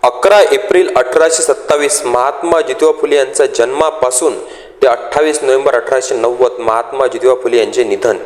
11 April 1827 Mahatma Jyotiba फुले यांचा जन्मापासून ते 28 नोव्हेंबर 1890 महात्मा ज्योतिबा फुले यांचे निधन.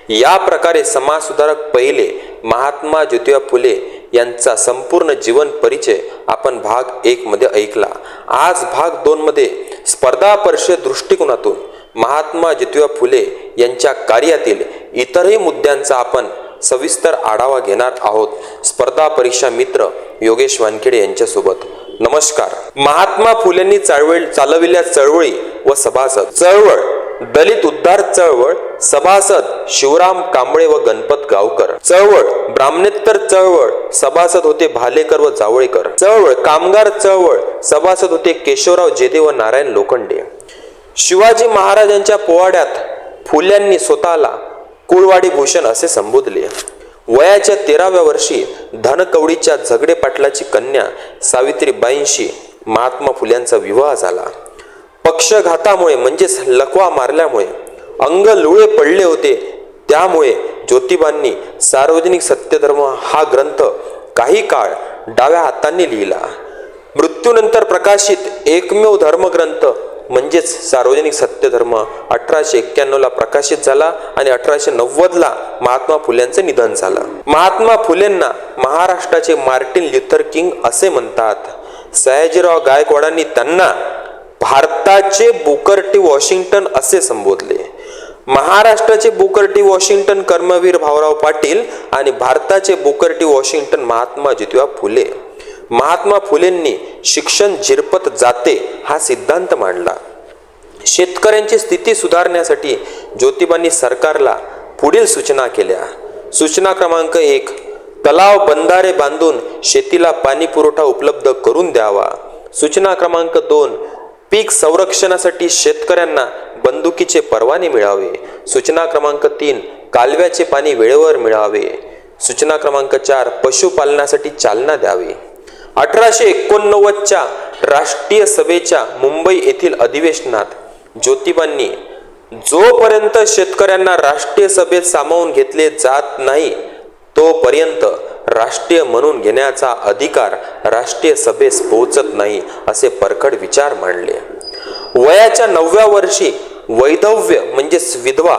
या प्रकारे समाजसुधारक पहिले महात्मा ज्योतिबा फुले यांचा संपूर्ण जीवन परिचय आपण भाग 1 मध्ये ऐकला. आज भाग 2 मध्ये स्पर्धा परीक्षा दृष्टिकोनातून महात्मा ज्योतिबा फुले यांच्या कार्यातील इतरही मुद्द्यांचा आपण सविस्तर आढावा घेणार आहोत. स्पर्धा परीक्षा मित्र योगेश वानखेडे यांच्यासोबत. नमस्कार. महात्मा फुलेंनी चालविलेल्या चळवळी व सभासद. चळवळ दलित उद्धार चळवळ. सभासद शिवराम कांबळे व गणपत गावकर. चळवळ ब्राह्मणेतर चळवळ. सभासद होते भालेकर व जावळेकर. चळवळ कामगार चळवळ. सभासद होते केशवराव जेदे व नारायण लोखंडे. शिवाजी महाराजांच्या पोवाड्यात फुल्यांनी स्वतःला कुळवाडी भूषण असे संबोधले. वयाच्या 13व्या वर्षी धनकवडीच्या झगडे पाटलाची कन्या सावित्रीबाईंशी महात्मा फुल्यांचा विवाह झाला. पक्षघातामुळे म्हणजेच लकवा मारल्यामुळे अंग लुळे पडले होते. त्यामुळे ज्योतिबांनी सार्वजनिक सत्यधर्म हा ग्रंथ काही काळ डाव्या हातांनी लिहिला. मृत्यूनंतर प्रकाशित एकमेव धर्मग्रंथ म्हणजेच सार्वजनिक सत्यधर्म 1891 ला प्रकाशित झाला आणि 1890 महात्मा फुल्यांचे निधन झालं. महात्मा फुलेंना महाराष्ट्राचे मार्टिन ल्युथर किंग असे म्हणतात. सयाजीराव गायकवाडांनी त्यांना भारताचे बुकर टी वॉशिंग्टन असे संबोधले. महाराष्ट्राचे Booker T Washington Karmaveer Bhaurao Patil आणि भारताचे Booker T Washington Mahatma Jyotiba Phule. Mahatma फुलेंनी शिक्षण झिरपत जाते हा सिद्धांत मांडला. शेतकऱ्यांची स्थिती सुधारण्यासाठी ज्योतिबांनी सरकारला पुढील सूचना केल्या. सूचना क्रमांक 1, तलाव बंधारे बांधून शेतीला पाणी पुरवठा उपलब्ध करून द्यावा. सूचना क्रमांक 2, पीक संरक्षणासाठी शेतकऱ्यांना बंदुकीचे परवाने मिळावे. सूचना क्रमांक 3, कालव्याचे पाणी वेळेवर मिळावे. सूचना क्रमांक 4, पशुपालनासाठी चालना द्यावी. 1889च्या राष्ट्रीय सभेच्या मुंबई येथील अधिवेशनात ज्योतिबांनी जोपर्यंत शेतकऱ्यांना राष्ट्रीय सभेत सामावून घेतले जात नाही तोपर्यंत राष्ट्रीय म्हणून घेण्याचा अधिकार राष्ट्रीय सभेस पोहोचत नाही असे परखड विचार मांडले. वयाच्या 9व्या वर्षी वैधव्य म्हणजेच विधवा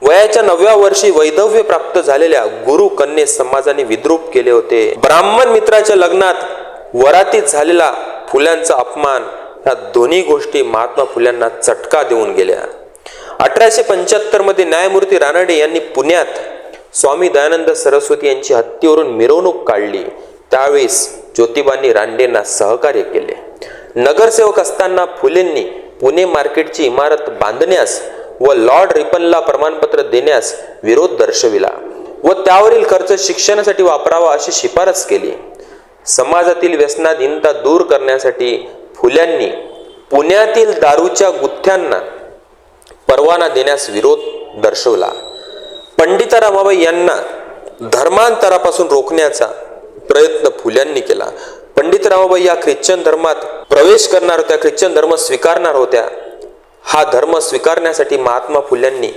वयाच्या 9व्या वर्षी वैधव्य प्राप्त झालेल्या गुरु कन्ये समाजाने विद्रूप केले होते. ब्राह्मण मित्राच्या लग्नात वरातीत झालेला फुल्यांचा अपमान या दोन्ही गोष्टी महात्मा फुल्यांना चटका देऊन गेल्या. 1875 मध्ये न्यायमूर्ती रानडे यांनी पुण्यात स्वामी दयानंद सरस्वती यांची हत्तीवरून मिरवणूक काढली. त्यावेळेस ज्योतिबांनी रानडेंना सहकार्य केले. नगरसेवक असताना फुलेंनी पुणे मार्केटची इमारत बांधण्यास व लॉर्ड रिपनला प्रमाणपत्र देण्यास विरोध दर्शविला व त्यावरील खर्च शिक्षणासाठी वापरावा अशी शिफारस केली. समाजातील व्यसनाधीनता दूर करण्यासाठी फुल्यांनी पुण्यातील दारूच्या गुत्थ्यांना परवाना देण्यास विरोध दर्शवला. पंडिता रमाबाई यांना धर्मांतरापासून रोखण्याचा प्रयत्न फुल्यांनी केला. पंडित रमाबाई या ख्रिश्चन धर्मात प्रवेश करणार होत्या, ख्रिश्चन धर्म स्वीकारणार होत्या. हा धर्म स्वीकारण्यासाठी महात्मा फुल्यांनी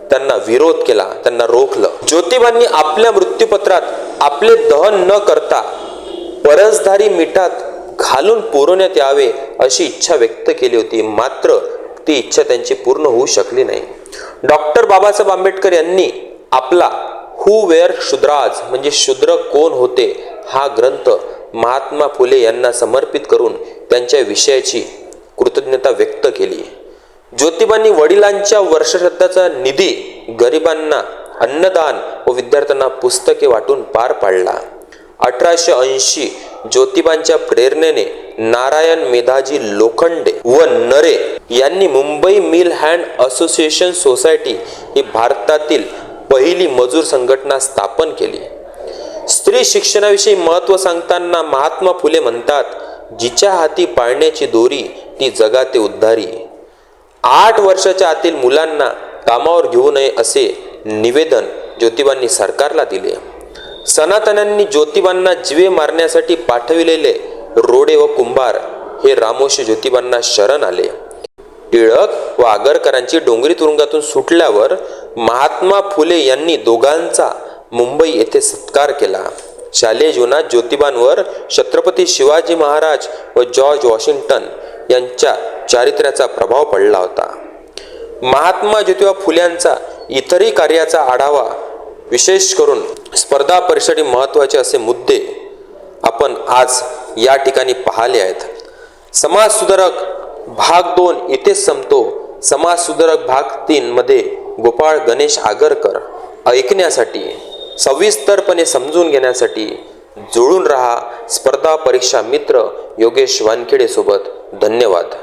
त्यांना विरोध केला, त्यांना रोखलं. ज्योतिबांनी आपल्या मृत्यूपत्रात आपले दहन न करता परसधारी मिठात घालून पुरवण्यात यावे अशी इच्छा व्यक्त केली होती. मात्र ती इच्छा त्यांची पूर्ण होऊ शकली नाही. डॉक्टर बाबासाहेब आंबेडकर यांनी आपला हू वेअर शूद्राज म्हणजे शूद्र कोण होते हा ग्रंथ महात्मा फुले यांना समर्पित करून त्यांच्या विषयाची कृतज्ञता व्यक्त केली. ज्योतिबांनी वडिलांच्या वर्षश्राद्धाचा निधी गरिबांना अन्नदान व विद्यार्थ्यांना पुस्तके वाटून पार पाडला. 1880 ज्योतिबांच्या प्रेरणेने नारायण मेधाजी लोखंडे व नरे यांनी Mumbai mill hand association society ही भारतातील पहिली मजूर संघटना स्थापन केली. स्त्री शिक्षणाविषयी महत्त्व सांगताना महात्मा फुले म्हणतात, जिच्या हाती पाळण्याची दोरी ती जगाते उद्धारी. 8 वर्षाच्या आतील मुलांना कामावर घेऊ नये असे निवेदन ज्योतिबांनी सरकारला दिले. सनातन्यांनी ज्योतिबांना जीवे मारण्यासाठी पाठविलेले रोडे व कुंभार हे रामोशी ज्योतिबांना शरण आले. टिळक व आगरकरांची डोंगरी तुरुंगातून सुटल्यावर महात्मा फुले यांनी दोघांचा मुंबई येथे सत्कार केला. शालेय जीवनात ज्योतिबांवर छत्रपती शिवाजी महाराज व जॉर्ज वॉशिंग्टन यांच्या चारित्र्याचा प्रभाव पडला होता. महात्मा ज्योतिबा फुल्यांचा इतरही कार्याचा आढावा, विशेष करून स्पर्धा परीक्षेसाठी महत्त्वाचे असे मुद्दे आपण आज या ठिकाणी पाहिले आहेत. समाज सुधारक भाग 2 इथेच संपतो. समाज सुधारक भाग 3 मध्ये गोपाळ गणेश आगरकर ऐकण्यासाठी, सविस्तरपणे समजून घेण्यासाठी जुळून रहा. स्पर्धा परीक्षा मित्र योगेश वानखेडे सोबत. धन्यवाद.